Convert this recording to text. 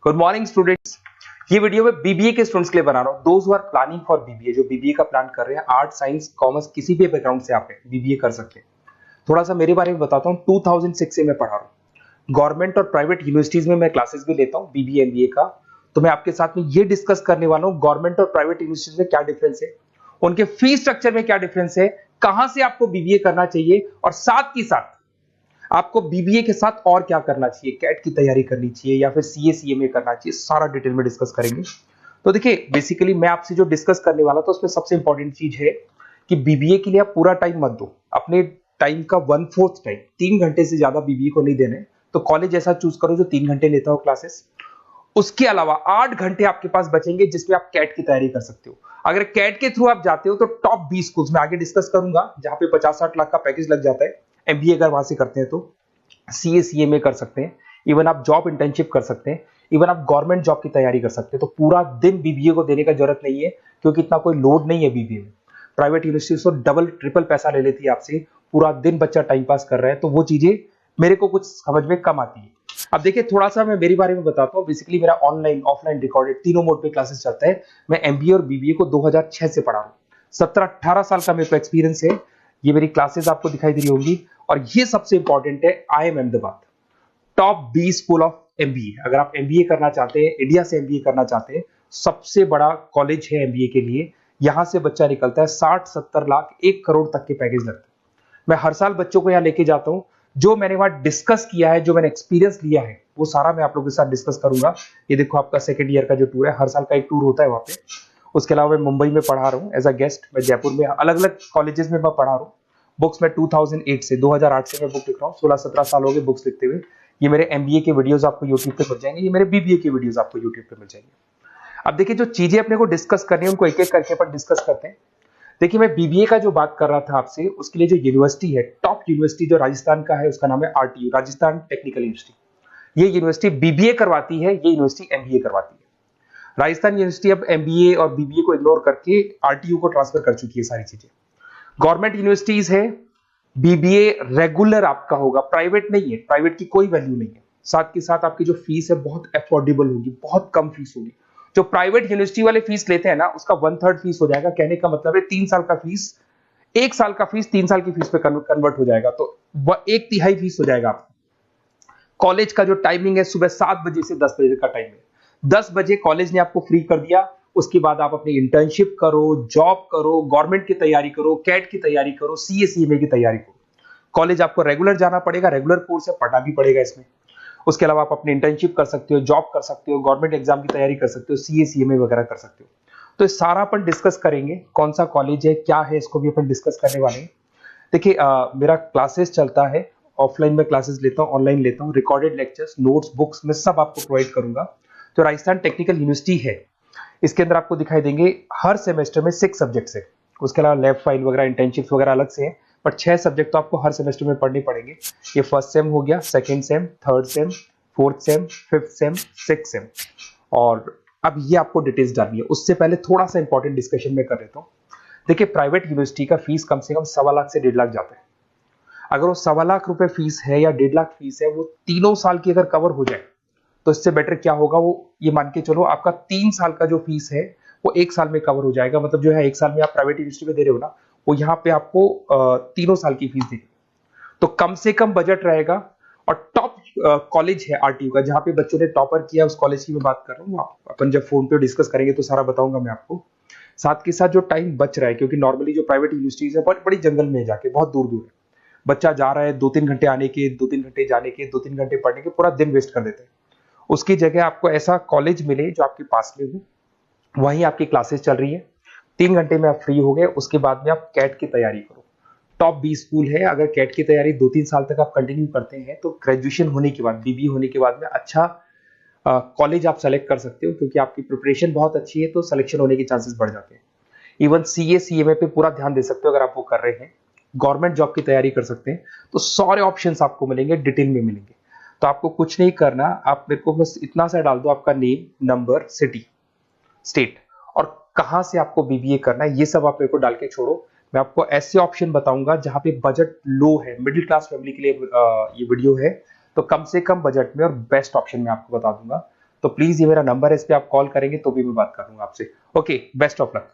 Good morning students. ये video मैं BBA के स्टूडेंट्स के लिए बना रहा हूँ। Those who are planning for BBA, जो बीबीए का प्लान कर रहे हैं, आर्ट साइंस कॉमर्स किसी भी बैकग्राउंड से आप बीबीए कर सकते हैं। थोड़ा सा मेरे बारे में बताता हूँ। 2006 से मैं पढ़ा रहा हूँ। गवर्नमेंट और प्राइवेट यूनिवर्सिटीज में मैं क्लासेस भी लेता हूँ बीबीए एमबीए का। तो मैं आपके साथ में ये डिस्कस करने वाला हूँ गवर्नमेंट और प्राइवेट यूनिवर्सिटीज में क्या डिफरेंस है, उनके फीस स्ट्रक्चर में क्या डिफरेंस है, कहां से आपको बीबीए करना चाहिए और साथ ही साथ आपको बीबीए के साथ और क्या करना चाहिए, कैट की तैयारी करनी चाहिए या फिर सीए सीएमए करना चाहिए, सारा डिटेल में डिस्कस करेंगे। तो देखिए बेसिकली मैं आपसे जो डिस्कस करने वाला था उसमें सबसे इंपॉर्टेंट चीज है कि बीबीए के लिए आप पूरा टाइम मत दो। अपने टाइम का 1/4 टाइम, 3 घंटे से ज्यादा बीबीए को नहीं देने। तो कॉलेज ऐसा चूज करो जो 3 घंटे लेता हो क्लासेस। उसके अलावा 8 घंटे आपके पास बचेंगे जिसमें आप कैट की तैयारी कर सकते हो। अगर कैट के थ्रू आप जाते हो तो टॉप 20 स्कूल्स में आगे डिस्कस करूंगा जहां पे 50-60 लाख का पैकेज लग जाता है। एमबीए अगर वहां से करते हैं तो सीए सीएमए कर सकते हैं, इवन आप जॉब इंटर्नशिप कर सकते हैं, इवन आप गवर्नमेंट जॉब की तैयारी कर सकते हैं। तो पूरा दिन बीबीए को देने का जरूरत नहीं है क्योंकि इतना कोई लोड नहीं है बीबीए में। प्राइवेट यूनिवर्सिटी तो डबल ट्रिपल पैसा ले लेती है आपसे, पूरा दिन बच्चा टाइम पास कर रहा है। तो वो चीजें मेरे को कुछ समझ में कम आती है। अब देखिए थोड़ा सा मैं मेरे बारे में बताता हूँ। बेसिकली मेरा ऑनलाइन ऑफलाइन रिकॉर्डेड तीनों मोड पे क्लासेस चलता है। मैं एमबीए और बीबीए को 2006 से पढ़ा रहा हूँ। 17-18 साल का मेरे को एक्सपीरियंस है। ये मेरी क्लासेस आपको दिखाई दे रही होंगी। और ये सबसे इंपॉर्टेंट है, IIM Ahmedabad top 20 school of MBA. अगर आप एमबीए करना चाहते हैं, इंडिया से एमबीए करना चाहते हैं, सबसे बड़ा कॉलेज है एमबीए के लिए। यहां से बच्चा निकलता है 60-70 लाख 1 करोड़ तक के पैकेज लगते हैं। मैं हर साल बच्चों को यहां लेके जाता हूं। जो मैंने वहां डिस्कस किया है, जो मैंने एक्सपीरियंस लिया है, वो सारा मैं आप लोगों के साथ डिस्कस करूंगा। ये देखो आपका सेकंड ईयर का जो टूर है, हर साल का एक टूर होता है वहां पे। उसके अलावा मैं मुंबई में पढ़ा रहा हूँ एज अ गेस्ट। मैं जयपुर में अलग अलग कॉलेजेस में मैं पढ़ा रहा हूँ। बुक्स में 2008 से मैं बुक लिख रहा हूँ। 16-17 साल हो गए बुक्स लिखते हुए। ये मेरे एमबीए के वीडियोस आपको यूट्यूब पे मिल जाएंगे, ये मेरे बीबीए के वीडियोस आपको यूट्यूब पे मिल जाएंगे। अब देखिए जो चीजें अपने को डिस्कस करनी है उनको एक एक करके अपन डिस्कस करते हैं। देखिए मैं बीबीए का जो बात कर रहा था आपसे, उसके लिए जो यूनिवर्सिटी है, टॉप यूनिवर्सिटी जो राजस्थान का है, उसका नाम है आरटीयू, राजस्थान टेक्निकल यूनिवर्सिटी। ये यूनिवर्सिटी बीबीए करवाती है, ये यूनिवर्सिटी एमबीए करवाती है। राजस्थान यूनिवर्सिटी अब एमबीए और बीबीए को इग्नोर करके आरटीयू को ट्रांसफर कर चुकी है सारी चीजें। गवर्नमेंट यूनिवर्सिटीज है, बीबीए रेगुलर आपका होगा, प्राइवेट नहीं है, प्राइवेट की कोई वैल्यू नहीं है। साथ के साथ आपकी जो फीस है बहुत अफोर्डेबल होगी, बहुत कम फीस होगी। जो प्राइवेट यूनिवर्सिटी वाले फीस लेते हैं ना, उसका 1/3 फीस हो जाएगा। कहने का मतलब है 3 साल का फीस, 1 साल का फीस 3 साल की फीस पे कन्वर्ट हो जाएगा। तो वह 1/3 फीस हो जाएगा आपका। कॉलेज का जो टाइमिंग है सुबह 7 बजे से 10 बजे का टाइम है। 10 बजे कॉलेज ने आपको फ्री कर दिया। उसके बाद आप अपनी इंटर्नशिप करो, जॉब करो, गवर्नमेंट की तैयारी करो, कैट की तैयारी करो, सीए सीएमए की तैयारी करो। कॉलेज आपको रेगुलर जाना पड़ेगा, रेगुलर कोर्स है, पढ़ना भी पड़ेगा इसमें। उसके अलावा आप अपनी इंटर्नशिप कर सकते हो, जॉब कर सकते हो, गवर्नमेंट एग्जाम की तैयारी कर सकते हो, सीए सीएमए वगैरह कर सकते हो। तो इस सारा अपन डिस्कस करेंगे, कौन सा कॉलेज है, क्या है, इसको भी अपन डिस्कस करने वाले हैं। देखिए मेरा क्लासेस चलता है, ऑफलाइन में क्लासेस लेता हूँ, ऑनलाइन लेता हूँ, रिकॉर्डेड लेक्चर्स, नोट्स, बुक्स में सब आपको प्रोवाइड करूंगा। तो राजस्थान टेक्निकल यूनिवर्सिटी है, इसके अंदर आपको दिखाई देंगे हर सेमेस्टर में 6 सब्जेक्ट्स है। उसके अलावा लैब फाइल वगैरह, इंटर्नशिप्स वगैरह अलग से है, पर 6 सब्जेक्ट तो आपको हर सेमेस्टर में पढ़ने पड़ेंगे। ये फर्स्ट सेम हो गया, second same, third same, fourth same, fifth sem, sixth same. और अब ये आपको डिटेल्स डालनी है। उससे पहले थोड़ा सा इंपॉर्टेंट डिस्कशन में कर लेता हूँ। देखिए प्राइवेट यूनिवर्सिटी का फीस कम से कम 1.25 लाख से 1.5 लाख जाता है। अगर वो 1.25 लाख रुपए फीस है या 1.5 लाख फीस है, वो तीनों साल की अगर कवर हो जाए तो इससे बेटर क्या होगा, वो ये मान के चलो आपका 3 साल का जो फीस है वो 1 साल में कवर हो जाएगा। मतलब जो है 1 साल में आप प्राइवेट यूनिवर्सिटी में दे रहे हो ना, वो यहाँ पे आपको तीनों साल की फीस देगी। तो कम से कम बजट रहेगा। और टॉप कॉलेज है आरटीयू का, जहां पे बच्चों ने टॉपर किया, उस कॉलेज की मैं बात कर रहा हूँ। अपन जब फोन पे डिस्कस करेंगे तो सारा बताऊंगा मैं आपको। साथ के साथ जो टाइम बच रहा है, क्योंकि नॉर्मली जो प्राइवेट यूनिवर्सिटीज है बड़ी जंगल में जाके बहुत दूर दूर है, बच्चा जा रहा है 2-3 घंटे आने के, 2-3 घंटे जाने के, 2-3 घंटे पढ़ने के, पूरा दिन वेस्ट कर देते हैं। उसकी जगह आपको ऐसा कॉलेज मिले जो आपके पास में हो, वहीं आपकी क्लासेस चल रही है, 3 घंटे में आप फ्री हो गए। उसके बाद में आप कैट की तैयारी करो। टॉप 20 स्कूल है। अगर कैट की तैयारी 2-3 साल तक आप कंटिन्यू करते हैं तो ग्रेजुएशन होने के बाद, बीबीए होने के बाद में अच्छा कॉलेज आप सेलेक्ट कर सकते हो, क्योंकि आपकी प्रिपरेशन बहुत अच्छी है तो सिलेक्शन होने के चांसेस बढ़ जाते हैं। इवन सीए सीएमए पे पूरा ध्यान दे सकते हो अगर आप वो कर रहे हैं। गवर्नमेंट जॉब की तैयारी कर सकते हैं। तो सारे ऑप्शंस आपको मिलेंगे, डिटेल में मिलेंगे। तो आपको कुछ नहीं करना, आप मेरे को बस इतना सा डाल दो, आपका नेम, नंबर, सिटी, स्टेट और कहां से आपको बीबीए करना है, ये सब आप मेरे को डाल के छोड़ो। मैं आपको ऐसे ऑप्शन बताऊंगा जहां पे बजट लो है, मिडिल क्लास फैमिली के लिए ये वीडियो है। तो कम से कम बजट में और बेस्ट ऑप्शन में आपको बता दूंगा। तो प्लीज ये मेरा नंबर है, इस पे आप कॉल करेंगे तो भी मैं बात करूंगा आपसे। Okay, best of luck.